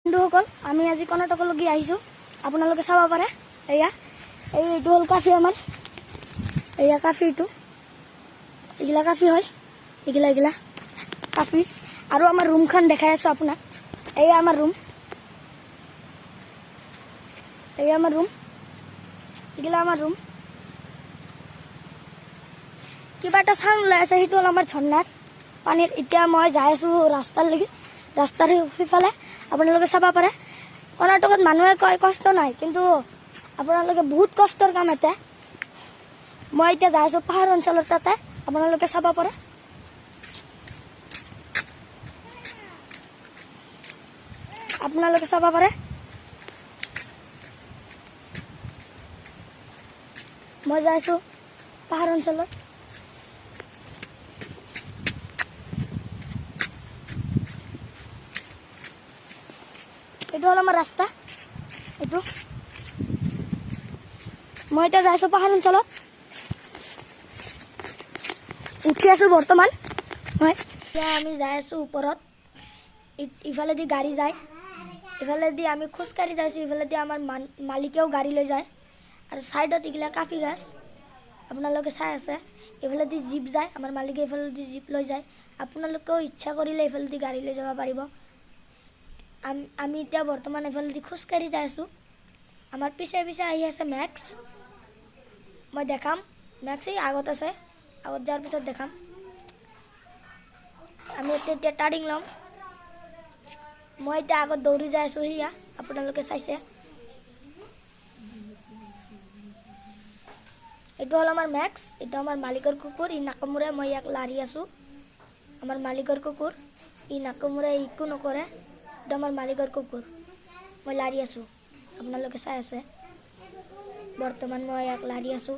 বন্ধুসকল আমি আজি কৰ্ণাটকলৈকে আহিছোঁ। আপোনালোকে চাব পাৰে এইটো হ'ল কাফি আমাৰ কাফিটো এইগিলা কাফি হয় এইগিলা কাফি আৰু আমাৰ ৰুমখন দেখাই আছোঁ আপোনাক। আমাৰ ৰুম এইগিলা আমাৰ ৰুম কিবা এটা চাউণ্ড ওলাই আছে সেইটো হ'ল আমাৰ ঝৰ্ণাৰ পানীত। এতিয়া মই যাই আছোঁ ৰাস্তাৰ সিফালে। আপোনালোকে চাব পাৰে কৰ্ণাটকত মানুহে কয় কষ্ট নাই, কিন্তু আপোনালোকে বহুত কষ্টৰ কাম এটা। মই এতিয়া যাই আছোঁ পাহাৰ অঞ্চলৰ তাতে, আপোনালোকে চাব পাৰে। মই যাই আছোঁ পাহাৰ অঞ্চলত। এইটো হ'ল আমাৰ ৰাস্তা। মই এতিয়া যাই আছোঁ পাহাৰ অঞ্চলত, উঠি আছোঁ বৰ্তমান। এতিয়া আমি যাই আছোঁ ওপৰত, ইফালেদি গাড়ী যায়, ইফালেদি আমি খোজকাঢ়ি যাইছোঁ, ইফালেদি আমাৰ মালিকেও গাড়ী লৈ যায়। আৰু ছাইডত এইগিলা কাফি গাছ আপোনালোকে চাই আছে। এইফালেদি জীপ যায়, আমাৰ মালিকে এইফালেদি জীপ লৈ যায়। আপোনালোকেও ইচ্ছা কৰিলে এইফালেদি গাড়ী লৈ যাব পাৰিব। আমি এতিয়া বৰ্তমান এইফালেদি খোজকাঢ়ি যাই আছোঁ। আমাৰ পিছে আহি আছে মেক্স। মই দেখাম, মেক্স আগত আছে, আগত যোৱাৰ পিছত দেখাম। আমি এতিয়া টাৰ্ণিং ল'ম। মই এতিয়া আগত দৌৰি যাই আছোঁ, আপোনালোকে চাইছে। এইটো হ'ল আমাৰ মেক্স, এইটো আমাৰ মালিকৰ কুকুৰ, ই নাকামোৰে। মই ইয়াক লাৰি আছোঁ। আমাৰ মালিকৰ কুকুৰ, ই নাকামোৰে, একো নকৰে। এইটো আমাৰ মালিকৰ কুকুৰ, মই লাৰি আছোঁ, আপোনালোকে চাই আছে। বৰ্তমান মই ইয়াক লাৰি আছোঁ।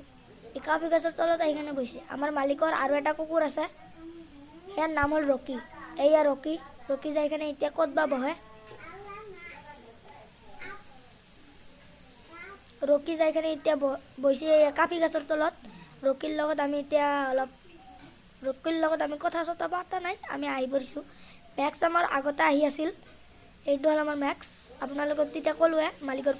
এই কাফি গছৰ তলত আহি কেনে বহিছে। আমাৰ মালিকৰ আৰু এটা কুকুৰ আছে, ইয়াৰ নাম হ'ল ৰকি। ৰকি যাই কেনে এতিয়া ক'ত বা বহে। ৰকি যাই কেনে এতিয়া বহিছে কাফি গছৰ তলত। ৰকিৰ লগত আমি কথা চথা পতা নাই, আমি আহি পৰিছোঁ। মেক্স আমাৰ আগতে আহি আছিল। এইটো হ'ল আমাৰ মেক্স, আপোনালোকক তেতিয়া ক'লোৱে মালিকৰ